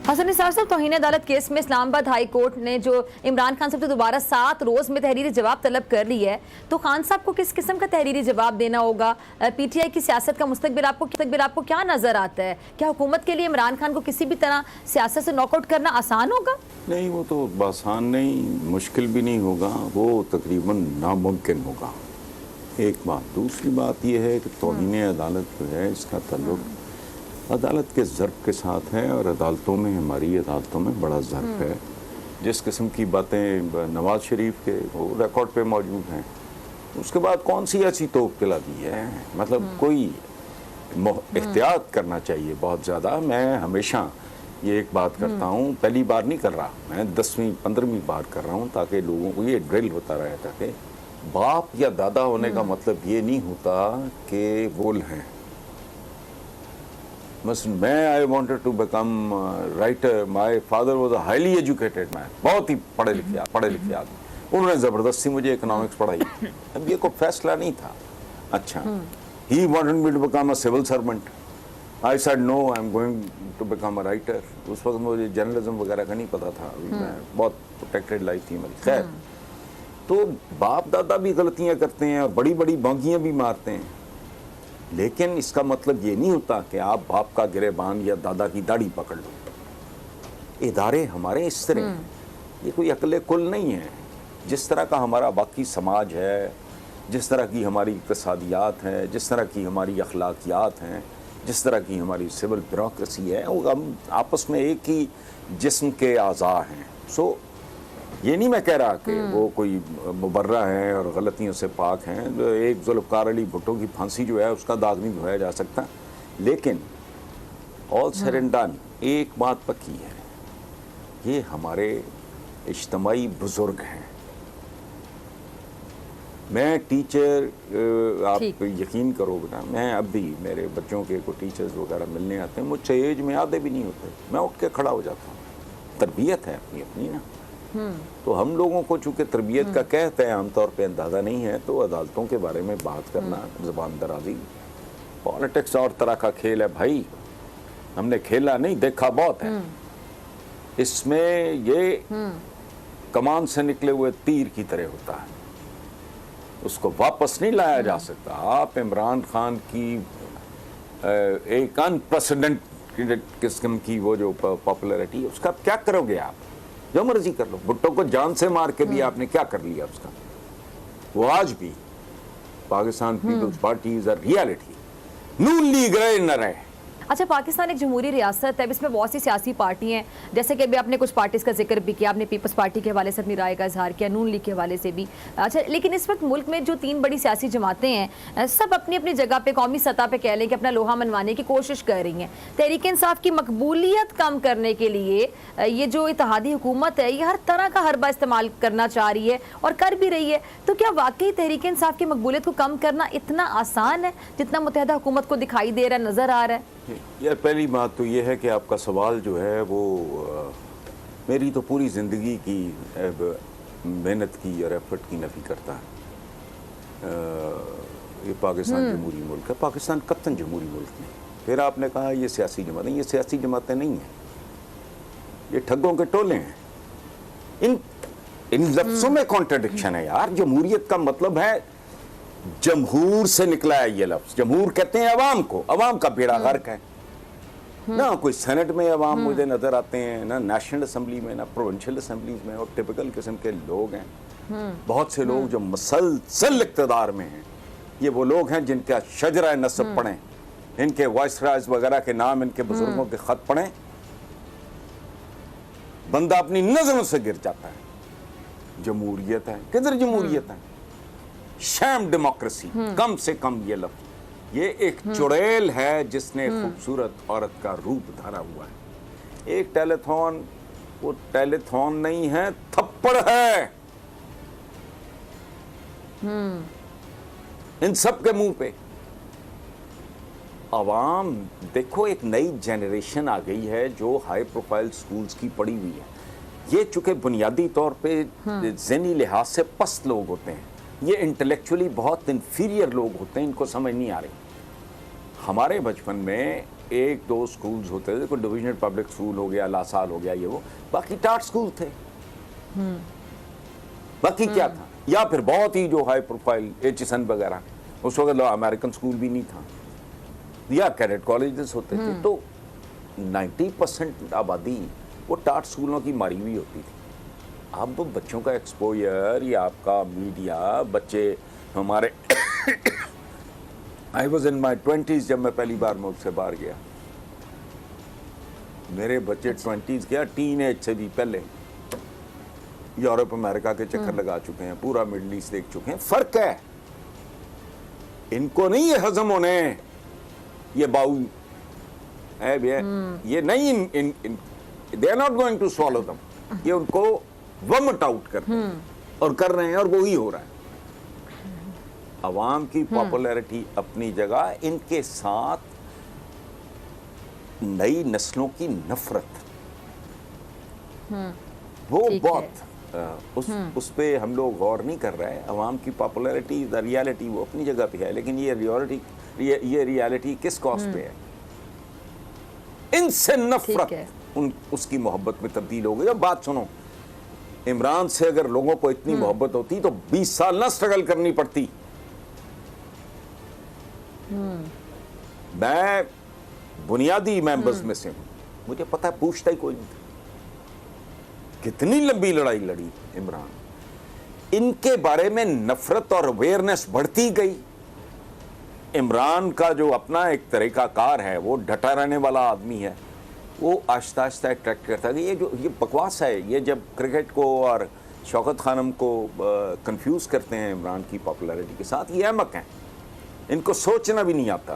حسن نثار صاحب، توہین عدالت کیس میں اسلام آباد ہائی کورٹ نے جو عمران خان صاحب سے دوبارہ 7 روز میں تحریری جواب طلب کر لی ہے، تو خان صاحب کو کس قسم کا تحریری جواب دینا ہوگا؟ پی ٹی آئی کی سیاست کا مستقبل آپ کو کیا نظر آتا ہے؟ کیا حکومت کے لیے عمران خان کو کسی بھی طرح سیاست سے ناک آؤٹ کرنا آسان ہوگا؟ نہیں، وہ تو آسان نہیں، مشکل بھی نہیں ہوگا، وہ تقریباً ناممکن ہوگا۔ ایک بات، دوسری بات یہ ہے کہ توہین عدالت جو ہے اس کا تعلق عدالت کے ضرب کے ساتھ ہے، اور عدالتوں میں، ہماری عدالتوں میں بڑا ضرب ہے۔ جس قسم کی باتیں نواز شریف کے وہ ریکارڈ پہ موجود ہیں، اس کے بعد کون سی ایسی توپ پلا دی ہے؟ مطلب کوئی احتیاط کرنا چاہیے بہت زیادہ۔ میں ہمیشہ یہ ایک بات کرتا ہوں، پہلی بار نہیں کر رہا، میں 10ویں 15ویں بار کر رہا ہوں، تاکہ لوگوں کو یہ ڈرل ہوتا رہے، تاکہ باپ یا دادا ہونے کا مطلب یہ نہیں ہوتا کہ وہ ہیں۔ مثلا میں I wanted to become writer, my father was a highly educated man، بہت ہی پڑھے لکھے آدمی، انہوں نے زبردستی مجھے اکنامکس پڑھائی، اب یہ کوئی فیصلہ نہیں تھا۔ اچھا، he wanted me to become a civil servant، I said no, I'm going to become a writer۔ اس وقت مجھے جرنلزم وغیرہ کا نہیں پتا تھا، میں بہت پروٹیکٹڈ لائف تھی میری۔ خیر، تو باپ دادا بھی غلطیاں کرتے ہیں اور بڑی بڑی بانگیاں بھی مارتے ہیں، لیکن اس کا مطلب یہ نہیں ہوتا کہ آپ باپ کا گریبان یا دادا کی داڑھی پکڑ لو۔ ادارے ہمارے اس طرح ہیں، یہ کوئی عقل کل نہیں ہے۔ جس طرح کا ہمارا باقی سماج ہے، جس طرح کی ہماری اقتصادیات ہیں، جس طرح کی ہماری اخلاقیات ہیں، جس طرح کی ہماری سول بیوروکریسی ہے، وہ ہم آپس میں ایک ہی جسم کے اعضاء ہیں۔ سو یہ نہیں میں کہہ رہا کہ وہ کوئی مبرہ ہیں اور غلطیوں سے پاک ہیں۔ ایک ذوالفقار علی بھٹو کی پھانسی جو ہے اس کا داغ نہیں دھویا جا سکتا، لیکن آل سیڈ اینڈ ڈن ایک بات پکی ہے، یہ ہمارے اجتماعی بزرگ ہیں۔ میں ٹیچر، آپ یقین کرو بیٹا، میں اب بھی میرے بچوں کے کوئی ٹیچرز وغیرہ ملنے آتے ہیں، مجھ سے ایج میں آدھے بھی نہیں ہوتے، میں اٹھ کے کھڑا ہو جاتا ہوں۔ تربیت ہے اپنی نا، تو ہم لوگوں کو چونکہ تربیت کا کہتے ہیں عام طور پہ اندازہ نہیں ہے، تو عدالتوں کے بارے میں بات کرنا زبان درازی۔ پالیٹکس اور طرح کا کھیل ہے بھائی، ہم نے کھیلا نہیں، دیکھا بہت ہے۔ اس میں یہ کمان سے نکلے ہوئے تیر کی طرح ہوتا ہے، اس کو واپس نہیں لایا جا سکتا۔ آپ عمران خان کی ایک انپریسیڈنٹ قسم کی وہ جو پاپولیرٹی، اس کا کیا کرو گے آپ؟ جو مرضی کر لو، بھٹو کو جان سے مار کے بھی آپ نے کیا کر لیا اس کا؟ وہ آج بھی Pakistan Peoples Party is a reality, Noon League رہے نہ رہے۔ اچھا، پاکستان ایک جمہوری ریاست ہے، اس میں بہت سی سیاسی پارٹی ہیں، جیسے کہ ابھی آپ نے کچھ پارٹیز کا ذکر بھی کیا، آپ نے پیپلز پارٹی کے حوالے سے اپنی رائے کا اظہار کیا، نون لیگ کے حوالے سے بھی۔ اچھا، لیکن اس وقت ملک میں جو 3 بڑی سیاسی جماعتیں ہیں، سب اپنی اپنی جگہ پہ قومی سطح پہ کہہ لیں کہ اپنا لوہا منوانے کی کوشش کر رہی ہیں۔ تحریک انصاف کی مقبولیت کم کرنے کے لیے یہ جو اتحادی حکومت ہے، یہ ہر طرح کا حربہ استعمال کرنا چاہ رہی ہے اور کر بھی رہی ہے۔ تو کیا واقعی تحریک انصاف کی مقبولیت کو کم کرنا اتنا آسان ہے جتنا متحدہ حکومت کو دکھائی دے رہا ہے، نظر آ رہا ہے؟ یہ پہلی بات تو یہ ہے کہ آپ کا سوال جو ہے وہ میری تو پوری زندگی کی محنت کی اور ایفرٹ کی نفی کرتا ہے۔ یہ پاکستان جمہوری ملک ہے، پاکستان قطعاً جمہوری ملک نہیں۔ پھر آپ نے کہا یہ سیاسی جماعتیں، یہ سیاسی جماعتیں نہیں ہیں، یہ ٹھگوں کے ٹولے ہیں۔ ان لفظوں میں کانٹرڈکشن ہے یار۔ جمہوریت کا مطلب ہے، جمہور سے نکلا ہے یہ لفظ، جمہور کہتے ہیں عوام کو، عوام کا بیڑا غرق ہے۔ نہ کوئی سینٹ میں عوام مجھے نظر آتے ہیں، نہ نیشنل اسمبلی میں، نہ پروونشل اسمبلیز میں، اور ٹپیکل قسم کے لوگ ہیں۔ بہت سے لوگ جو مسلسل اقتدار میں ہیں، یہ وہ لوگ ہیں جن کا شجرہ نسب پڑھیں، ان کے وائس رائز وغیرہ کے نام، ان کے بزرگوں کے خط پڑھیں، بندہ اپنی نظروں سے گر جاتا ہے۔ جمہوریت ہے، کدھر جمہوریت ہے؟ شیم ڈیموکریسی، کم سے کم یہ لفظ، یہ ایک چڑیل ہے جس نے خوبصورت عورت کا روپ دھارا ہوا ہے۔ ایک ٹیلی تھون، وہ ٹیلی تھون نہیں ہے، تھپڑ ہے ان سب کے منہ پہ۔ عوام دیکھو، ایک نئی جنریشن آ گئی ہے جو ہائی پروفائل سکولز کی پڑھی ہوئی ہے۔ یہ چونکہ بنیادی طور پہ ذہنی لحاظ سے پست لوگ ہوتے ہیں، یہ انٹلیکچولی بہت انفیریئر لوگ ہوتے ہیں، ان کو سمجھ نہیں آ رہی۔ ہمارے بچپن میں ایک دو سکولز ہوتے تھے, کوئی ڈویژنل پبلک سکول ہو گیا, لاسال ہو گیا, یہ وہ, باقی ٹاٹ سکول تھے. باقی کیا تھا؟ یا پھر بہت ہی جو ہائی پروفائل ایچسن وغیرہ, اس وقت امریکن سکول بھی نہیں تھا, یا کیڈٹ کالجز ہوتے تھے. تو 90% آبادی وہ ٹاٹ سکولوں کی ماری ہوئی ہوتی تھی. اب بچوں کا ایکسپوجر یا آپ کا میڈیا, بچے ہمارے I was in my 20s جب میں پہلی بار ملک سے باہر گیا. میرے بچے 20s گیا, ٹین ایج سے بھی پہلے یورپ امریکہ کے چکر لگا چکے ہیں, پورا مڈل ایسٹ دیکھ چکے ہیں. فرق ہے, ان کو نہیں یہ ہضم ہونے, یہ باؤ یہ نہیں, they are not going to swallow them. یہ ان کو ومٹ آؤٹ کرتے ہیں اور کر رہے ہیں, اور وہی ہو رہا ہے. عوام کی پاپولیرٹی اپنی جگہ, ان کے ساتھ نئی نسلوں کی نفرت, وہ بہت اس پہ ہم لوگ غور نہیں کر رہے. عوام کی پاپولیرٹی, ریالٹی وہ اپنی جگہ پہ ہے, لیکن یہ ریالٹی کس کاسٹ پہ ہے؟ ان سے نفرت اس کی محبت میں تبدیل ہو گئی. اب بات سنو, عمران سے اگر لوگوں کو اتنی محبت ہوتی تو 20 سال نہ سٹرگل کرنی پڑتی. میں بنیادی ممبرز میں سے ہوں, مجھے پتا ہے پوچھتا ہی کوئی نہیں تھا. کتنی لمبی لڑائی لڑی عمران, ان کے بارے میں نفرت اور اویئرنیس بڑھتی گئی. عمران کا جو اپنا ایک طریقہ کار ہے, وہ ڈٹا رہنے والا آدمی ہے, وہ آہستہ آہستہ اٹریکٹ کرتا ہے. یہ بکواس ہے. یہ جب کرکٹ کو اور شوکت خانم کو کنفیوز کرتے ہیں عمران کی پاپولیرٹی کے ساتھ, یہ احمق ہیں, ان کو سوچنا بھی نہیں آتا.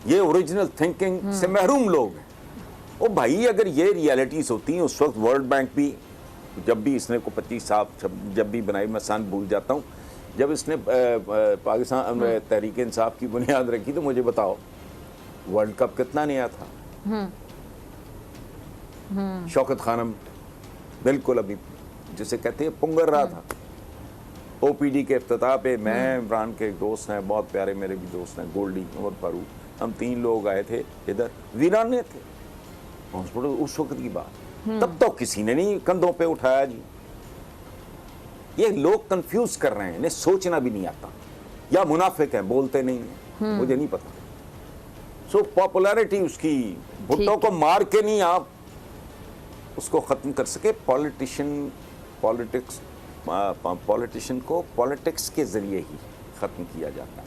یہ اوریجنل تھنکنگ سے محروم لوگ ہیں. او بھائی, اگر یہ ریالٹیز ہوتی ہیں اس وقت ورلڈ بینک بھی, جب بھی اس نے کو 25 سال جب بھی بنائی, میں سن بھول جاتا ہوں, جب اس نے پاکستان تحریک انصاف کی بنیاد رکھی, تو مجھے بتاؤ ورلڈ کپ کتنا نیا تھا. شوکت خانم بالکل ابھی جسے کہتے ہیں پنگر رہا تھا. او پی ڈی کے افتتاح پہ میں, عمران کے ایک دوست ہیں بہت پیارے, میرے بھی دوست ہیں, گولڈی اور فاروق, ہم 3 لوگ آئے تھے ادھر, ویرانے تھے ہاسپٹل اس وقت کی بات. تب تو کسی نے نہیں کندھوں پہ اٹھایا جی. یہ لوگ کنفیوز کر رہے ہیں, انہیں سوچنا بھی نہیں آتا, یا منافق ہیں, بولتے نہیں ہیں, مجھے نہیں پتا. سو پاپولیرٹی اس کی, بھٹو کو مار کے نہیں آپ اس کو ختم کر سکے. پولیٹیشن کو پولیٹکس کے ذریعے ہی ختم کیا جاتا ہے.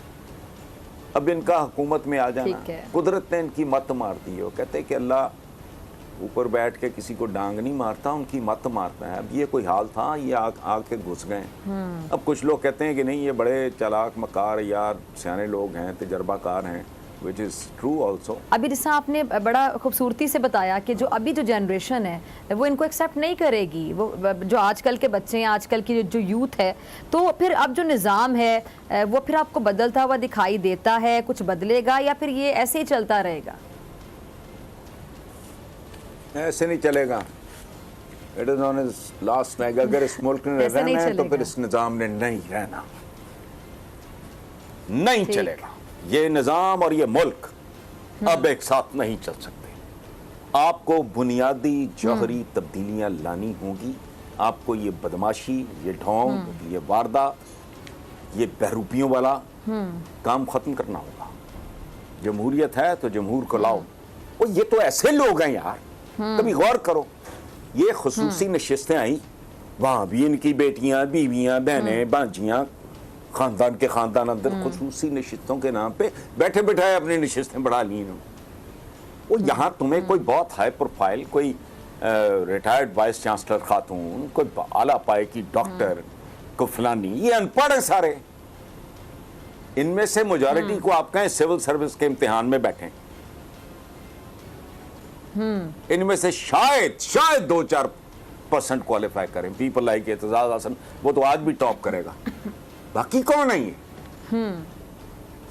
اب ان کا حکومت میں آ جانا, قدرت نے ان کی مت مار دی ہے. وہ کہتے ہیں کہ اللہ اوپر بیٹھ کے کسی کو ڈانگ نہیں مارتا, ان کی مت مارتا ہے. اب یہ کوئی حال تھا, یہ آ کے گھس گئے. اب کچھ لوگ کہتے ہیں کہ نہیں, یہ بڑے چالاک مکار یا سیانے لوگ ہیں, تجربہ کار ہیں, which is true also. ابھی جیسا آپ نے بڑا خوبصورتی سے بتایا کہ جو ابھی جو جنریشن ہے وہ ان کو ایکسیپٹ نہیں کرے گی. وہ جو آج کل کے بچے ہیں, آج کل کی جو یوتھ ہے, تو پھر اب جو نظام ہے وہ پھر آپ کو بدلتا ہوا دکھائی دیتا ہے, کچھ بدلے گا یا پھر یہ ایسے ہی چلتا رہے گا؟ ایسے نہیں چلے گا. It is on his last leg. اگر اس ملک نے رہنا ہے تو پھر اس نظام نے نہیں رہنا, نہیں چلے گا. یہ نظام اور یہ ملک اب ایک ساتھ نہیں چل سکتے. آپ کو بنیادی جوہری تبدیلیاں لانی ہوں گی. آپ کو یہ بدماشی, یہ ڈھونگ, یہ واردات, یہ بہروپیوں والا کام ختم کرنا ہوگا. جمہوریت ہے تو جمہور کو لاؤ. اور یہ تو ایسے لوگ ہیں یار, کبھی غور کرو. یہ خصوصی نشستیں آئیں, وہاں بھی ان کی بیٹیاں, بیویاں, بہنیں, بانجیاں, خاندان کے خاندان اندر خصوصی نشستوں کے نام پہ بیٹھے بٹھائے اپنی نشستیں بڑھا لی انہوں. وہ یہاں تمہیں کوئی بہت ہائی پروفائل, کوئی ریٹائرڈ وائس چانسلر خاتون, کوئی اعلیٰ پائے کی ڈاکٹر, کوئی فلانی, یہ ان پڑھ ہیں سارے. ان میں سے میجورٹی کو آپ کہیں سول سروس کے امتحان میں بیٹھیں, ان میں سے شاید 2-4% کوالیفائی کریں. پیپل لائک اعتزاز حسن, وہ تو آج بھی ٹاپ کرے گا. باقی کون ہے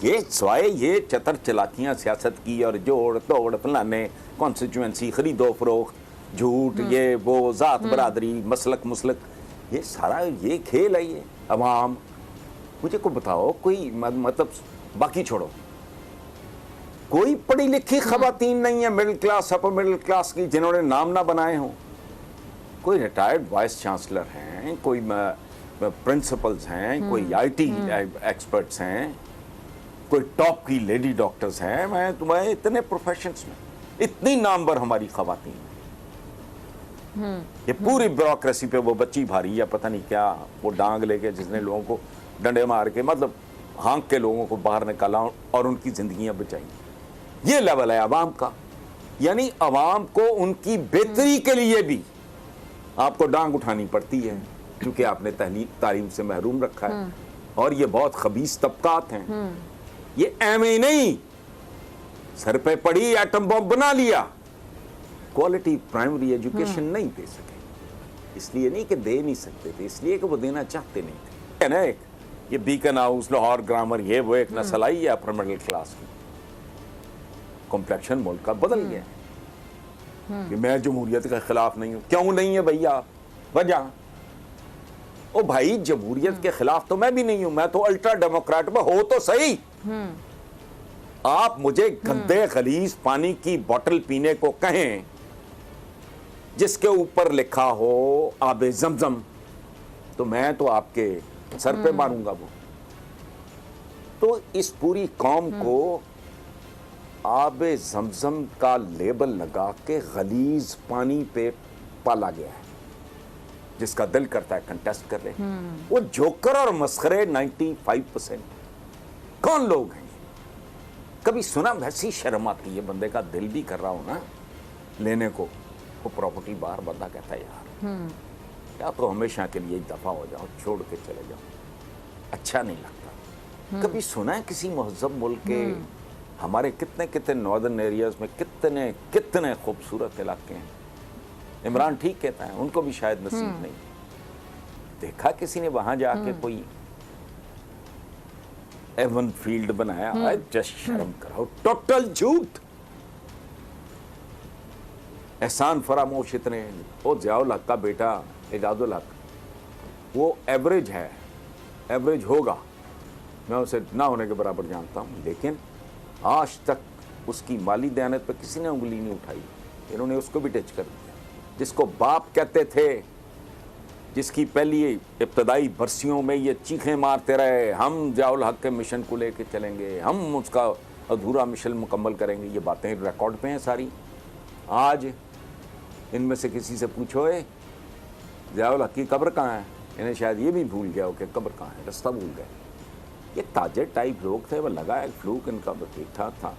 یہ سوائے یہ چتر چلاکیاں سیاست کی اور جوڑ توڑ فلانے کانسٹیچوئنسی, خرید و فروخت, جھوٹ, یہ وہ, ذات برادری, مسلک, یہ سارا یہ کھیل ہے. یہ عوام, مجھے کو بتاؤ کوئی مطلب, باقی چھوڑو, کوئی پڑھی لکھی خواتین نہیں ہے middle class upper middle class کی جنہوں نے نام نہ بنائے ہوں. کوئی ریٹائرڈ وائس چانسلر ہیں, کوئی پرنسپلز ہیں, کوئی آئی ٹی ایکسپرٹس ہیں, کوئی ٹاپ کی لیڈی ڈاکٹرز ہیں. میں تمہیں اتنے پروفیشنز میں اتنی نامور ہماری خواتین ہیں. یہ پوری بیوروکریسی پہ وہ بچی بھاری ہے, پتہ نہیں کیا وہ ڈانگ لے کے جس نے لوگوں کو ڈنڈے مار کے مطلب ہانک کے لوگوں کو باہر نکالا اور ان کی زندگیاں بچائیں. یہ لیول ہے عوام کا. یعنی عوام کو ان کی بہتری کے لیے بھی آپ کو ڈانگ اٹھانی پڑتی ہے کیونکہ آپ نے تعلیم سے محروم رکھا ہے. اور یہ بہت خبیث طبقات ہیں. یہ ایم اے نہیں, سر پہ پڑی ایٹم بم بنا لیا, کوالٹی پرائمری ایجوکیشن نہیں دے سکے. اس لیے نہیں کہ دے نہیں سکتے تھے, اس لیے کہ وہ دینا چاہتے نہیں تھے. نا ایک یہ بیکن ہاؤس, لاہور گرامر, یہ وہ ایک نسل آئی ہے اپر مڈل کلاس کی. کمپلیکشن ملک کا بدل گیا کہ میں جمہوریت کے خلاف نہیں ہوں. کیوں نہیں ہے بھیا؟ وجہ او بھائی جمہوریت کے خلاف تو میں بھی نہیں ہوں, میں تو الٹرا ڈیموکریٹ میں ہو تو صحیح. آپ مجھے گندے غلیظ پانی کی بوٹل پینے کو کہیں جس کے اوپر لکھا ہو آب زمزم, تو میں تو آپ کے سر پہ ماروں گا. وہ تو اس پوری قوم کو آب زمزم کا لیبل لگا کے غلیظ پانی پہ پالا گیا ہے, جس کا دل کرتا ہے کنٹیسٹ کر لے. وہ جوکر اور مسخرے 95%. کون لوگ ہیں؟ کبھی سنا؟ ویسی شرم آتی ہے, بندے کا دل بھی کر رہا ہو نا لینے کو, وہ پراپرٹی باہر بندہ کہتا ہے یار یا تو ہمیشہ کے لیے دفع ہو جاؤ, چھوڑ کے چلے جاؤ, اچھا نہیں لگتا. کبھی سنا ہے کسی مہذب ملک کے؟ ہمارے کتنے کتنے ناردرن ایریاز میں کتنے کتنے خوبصورت علاقے ہیں. عمران ٹھیک کہتا ہے, ان کو بھی شاید نصیب نہیں. دیکھا کسی نے وہاں جا کے کوئی ایون فیلڈ بنایا؟ جسٹ شرم کرو, ٹوٹل جھوٹ. احسان فراموش اتنے. وہ ضیاء الحق کا بیٹا اعجاز الحق, وہ ایوریج ہے, ایوریج ہوگا, میں اسے نہ ہونے کے برابر جانتا ہوں, لیکن آج تک اس کی مالی دیانت پہ کسی نے انگلی نہیں اٹھائی. انہوں نے اس کو بھی ٹچ کر دیا. جس کو باپ کہتے تھے, جس کی پہلی ابتدائی برسیوں میں یہ چیخیں مارتے رہے, ہم ضیاء الحق کے مشن کو لے کے چلیں گے, ہم اس کا ادھورا مشن مکمل کریں گے. یہ باتیں ریکارڈ پہ ہیں ساری. آج ان میں سے کسی سے پوچھو ضیاء الحق کی قبر کہاں ہے, انہیں شاید یہ بھی بھول گیا ہو کہ قبر کہاں ہے, رستہ بھول گئے. یہ تاجر ٹائپ لوگ تھے, وہ لگا ایک فلوک ان کا ٹھیک ٹھاک تھا,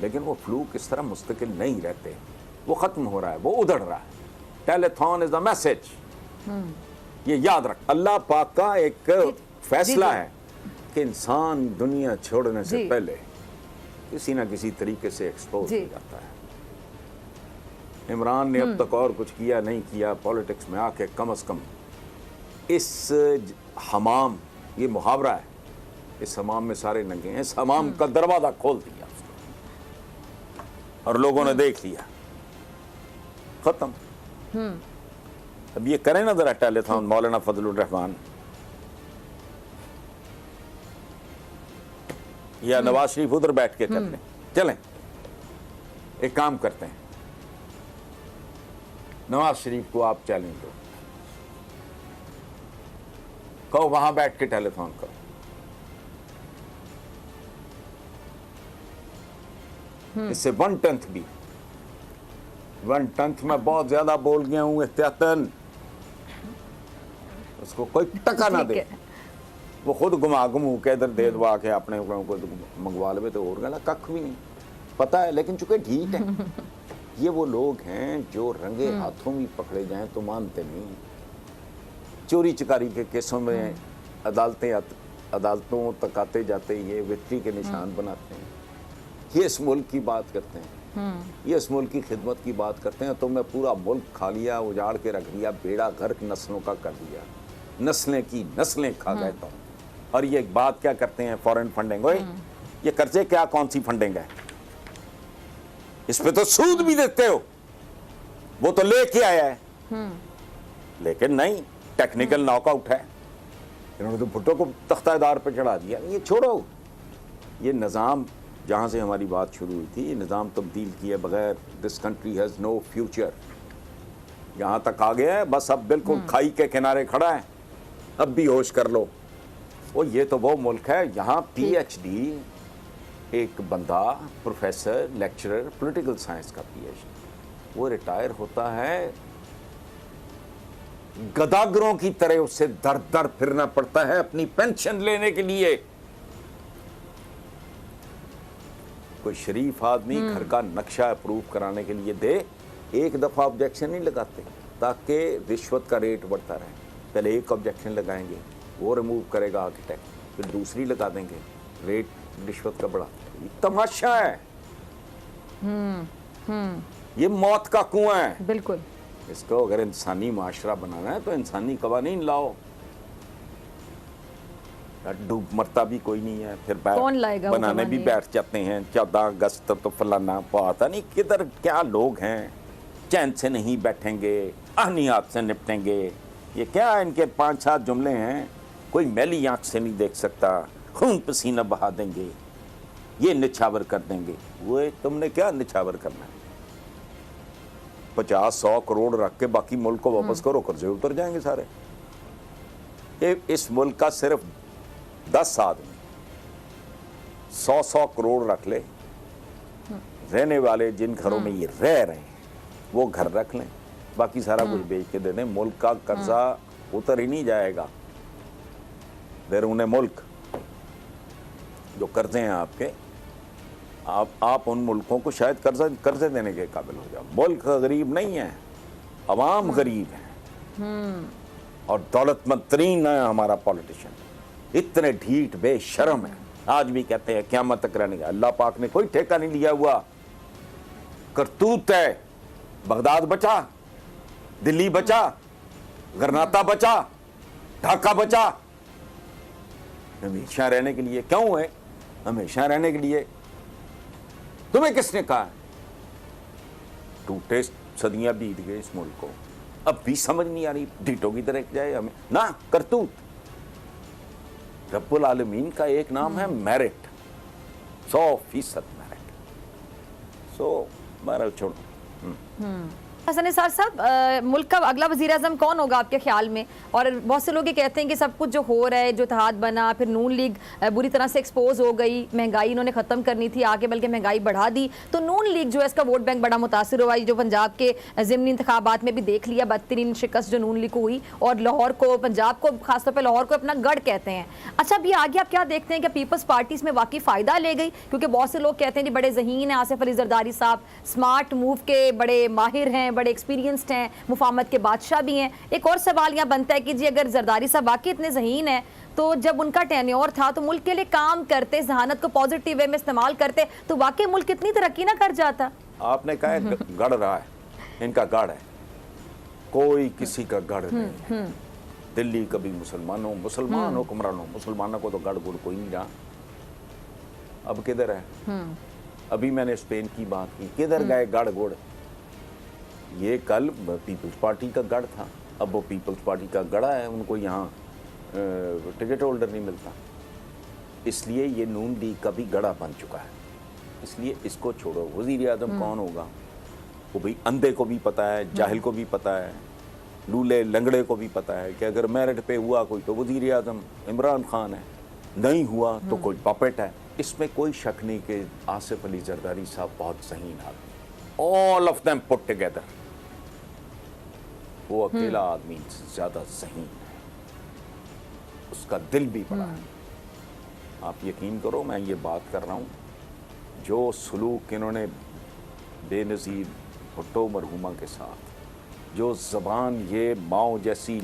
لیکن وہ فلوک اس طرح مستقل نہیں رہتے. وہ ختم ہو رہا ہے, وہ ادھڑ رہا ہے. Telethon is a message. یہ یاد رکھ, اللہ پاک کا ایک فیصلہ ہے کہ انسان دنیا چھوڑنے سے پہلے کسی نہ کسی طریقے سے ایکسپوز ہو جاتا ہے. عمران نے اب تک اور کچھ کیا نہیں کیا پالیٹکس میں آ کے, کم از کم اس حمام, یہ محاورہ ہے, اس حمام میں سارے ننگے ہیں, اس حمام کا دروازہ کھول دیا اس کو اور لوگوں نے دیکھ لیا, ختم. اب یہ کریں نا ذرا ٹیلیتھون مولانا فضل الرحمان یا نواز شریف ادھر بیٹھ کے کر لیں. چلیں ایک کام کرتے ہیں, نواز شریف کو آپ چیلنج دو, کہو وہاں بیٹھ کے ٹیلیتھون کرو. اس سے 1/10 بھی, 1/10 میں بہت زیادہ بول گیا ہوں, احتیاطاً اس کو کوئی ٹکا نہ دے. وہ خود گما گمو کے ادھر دے دوا کے اپنے کو منگوا لے تو اور گلا ککھ بھی نہیں پتا ہے. لیکن چونکہ ڈھیٹ ہے, یہ وہ لوگ ہیں جو رنگے ہاتھوں بھی پکڑے جائیں تو مانتے نہیں. چوری چکاری کے کیسوں میں عدالتوں تک آتے جاتے یہ وکٹری کے نشان بناتے ہیں. یہ اس ملک کی بات کرتے ہیں, یہ اس ملک کی خدمت کی بات کرتے ہیں. تو میں پورا ملک کھا لیا, اجاڑ کے رکھ دیا, بیڑا غرق نسلوں کا کر دیا, نسلیں کی نسلیں کھا گئے. تو اور یہ بات کیا کرتے ہیں, فورن فنڈنگ. ہوئے یہ قرضے کیا کون سی فنڈنگ ہے, اس پہ تو سود بھی دیتے ہو, وہ تو لے کے آیا ہے. لیکن نہیں, ٹیکنیکل ناک آؤٹ ہے. انہوں نے تو بھٹو کو تختہ دار پہ چڑھا دیا. یہ چھوڑو, یہ نظام جہاں سے ہماری بات شروع ہوئی تھی، یہ نظام تبدیل کیے بغیر this country has no future. یہاں تک آ گیا ہے بس، اب بالکل کھائی کے کنارے کھڑا ہے، اب بھی ہوش کر لو. یہ تو وہ ملک ہے یہاں پی ایچ ڈی ایک بندہ پروفیسر لیکچرر پولیٹیکل سائنس کا پی ایچ ڈی، وہ ریٹائر ہوتا ہے گداگروں کی طرح اسے در در پھرنا پڑتا ہے اپنی پینشن لینے کے لیے. کوئی شریف آدمی گھر کا نقشہ اپروو کرانے کے لیے دے، ایک دفعہ آبجیکشن نہیں لگاتے تاکہ رشوت کا ریٹ بڑھتا رہے. پہلے ایک آبجیکشن لگائیں گے، وہ ریموو کرے گا آرکیٹیکٹ، پھر دوسری لگا دیں گے، ریٹ رشوت کا بڑھا. یہ تماشا ہے، یہ موت کا کنواں ہے. بالکل. اس کو اگر انسانی معاشرہ بنانا ہے تو انسانی قوانین لاؤ. ڈوب مرتا بھی کوئی نہیں ہے، پھر کون لائے گا بنانے بھی بیٹھ جاتے ہیں. 14 اگست تو فلانا پتا نہیں کدھر کیا لوگ ہیں، چین سے نہیں بیٹھیں گے، اہنیات سے نپٹیں گے. یہ کیا ان کے 5-7 جملے ہیں، کوئی میلی آنکھ سے نہیں دیکھ سکتا، خون پسینہ بہا دیں گے، یہ نچھاور کر دیں گے. وہ تم نے کیا نچھاور کرنا ہے؟ 50-100 کروڑ رکھ کے باقی ملک کو واپس کرو، قرضے اتر جائیں گے سارے. اس ملک کا صرف 10 آدمی 100 کروڑ رکھ لے، رہنے والے جن گھروں میں یہ رہ رہے ہیں وہ گھر رکھ لیں، باقی سارا کچھ بیچ کے دے دیں، ملک کا قرضہ اتر ہی نہیں جائے گا. بیرون ملک جو قرضے ہیں آپ کے، آپ ان ملکوں کو شاید قرضے دینے کے قابل ہو جاؤ. ملک غریب نہیں ہے، عوام غریب ہے، اور دولت مند ترین ہے ہمارا پولیٹیشین. اتنے ڈھیٹ بے شرم ہیں، آج بھی کہتے ہیں قیامت تک رہنے کا. اللہ پاک نے کوئی ٹھیکہ نہیں لیا ہوا. کرتوت ہے، بغداد بچا، دلی بچا، غرناطہ بچا، ڈھاکہ بچا. ہمیشہ رہنے کے لیے کیوں ہے؟ ہمیشہ رہنے کے لیے تمہیں کس نے کہا؟ ٹوٹے صدیاں بیت گئے اس ملک کو، اب بھی سمجھ نہیں آ رہی ڈیٹوں کی طرح جائے ہمیں نہ. کرتوت رب العالمین کا ایک نام ہے میرٹ، 100% میرٹ. سو بہرحال چھوڑو. حسن نثار صاحب، ملک کا اگلا وزیر اعظم کون ہوگا آپ کے خیال میں؟ اور بہت سے لوگ یہ کہتے ہیں کہ سب کچھ جو ہو رہا ہے، جو اتحاد بنا، پھر نون لیگ بری طرح سے ایکسپوز ہو گئی، مہنگائی انہوں نے ختم کرنی تھی آگے بلکہ مہنگائی بڑھا دی، تو نون لیگ جو ہے اس کا ووٹ بینک بڑا متاثر ہوا. جو پنجاب کے ضمنی انتخابات میں بھی دیکھ لیا، بدترین شکست جو نون لیگ کو ہوئی، اور لاہور کو، پنجاب کو، خاص طور پہ لاہور کو اپنا گڑھ کہتے ہیں. اچھا اب یہ آگے آپ کیا دیکھتے ہیں کہ پیپلز پارٹی اس میں واقعی فائدہ لے گئی؟ کیونکہ بہت سے لوگ کہتے ہیں کہ بڑے ذہین ہیں آصف علی زرداری صاحب، اسمارٹ موو کے بڑے ماہر ہیں، بڑے ایکسپیرینسڈ ہیں، مفاہمت کے بادشاہ بھی ہیں. ایک اور سوال یہاں بنتا ہے کہ جی اگر زرداری صاحب واقعی اتنے ذہین ہیں تو جب ان کا ٹینیور تھا تو ملک کے لیے کام کرتے، ذہانت کو پازیٹیو وے میں استعمال کرتے تو واقعی ملک اتنی ترقی نہ کر جاتا. آپ نے کہا ہے گڑھ رہا ہے، ان کا گڑھ ہے، کوئی کسی کا گڑھ نہیں. دلی کبھی مسلمان حکمرانوں، مسلمانوں کو تو گڑھ گڑ کوئی نہیں رہا. اب کدھر ہے؟ ابھی میں نے اسپین کی بات کی، کدھر گئے گڑھ گڑ؟ یہ کل پیپلز پارٹی کا گڑھ تھا، اب وہ پیپلز پارٹی کا گڑھا ہے، ان کو یہاں ٹکٹ ہولڈر نہیں ملتا. اس لیے یہ نون لیگ کا بھی گڑھا بن چکا ہے. اس لیے اس کو چھوڑو. وزیر اعظم کون ہوگا؟ وہ بھئی اندھے کو بھی پتہ ہے، جاہل کو بھی پتہ ہے، لولے لنگڑے کو بھی پتہ ہے کہ اگر میرٹ پہ ہوا کوئی تو وزیر اعظم عمران خان ہے، نہیں ہوا تو کوئی پپٹ ہے. اس میں کوئی شک نہیں کہ آصف علی زرداری صاحب بہت ذہین آدمی، all of them put together. وہ اکیلا آدمی زیادہ ذہین ہے، اس کا دل بھی بڑا ہے. آپ یقین کرو میں یہ بات کر رہا ہوں، جو سلوک انہوں نے بے نظیر بھٹو مرحومہ کے ساتھ، جو زبان یہ ماؤ جیسی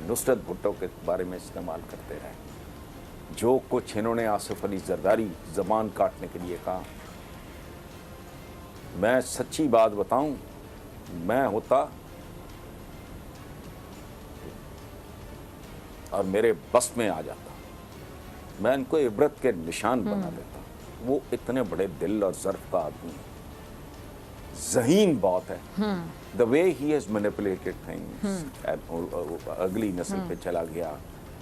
نصرت بھٹو کے بارے میں استعمال کرتے رہے، جو کچھ انہوں نے آصف علی زرداری زبان کاٹنے کے لیے کہا، میں سچی بات بتاؤں، میں ہوتا اور میرے بس میں آ جاتا، میں ان کو عبرت کے نشان بنا دیتا. وہ اتنے بڑے دل اور ظرف کا آدمی ہے، ذہین بہت ہے. the way he has manipulated things، اگلی نسل پہ چلا گیا،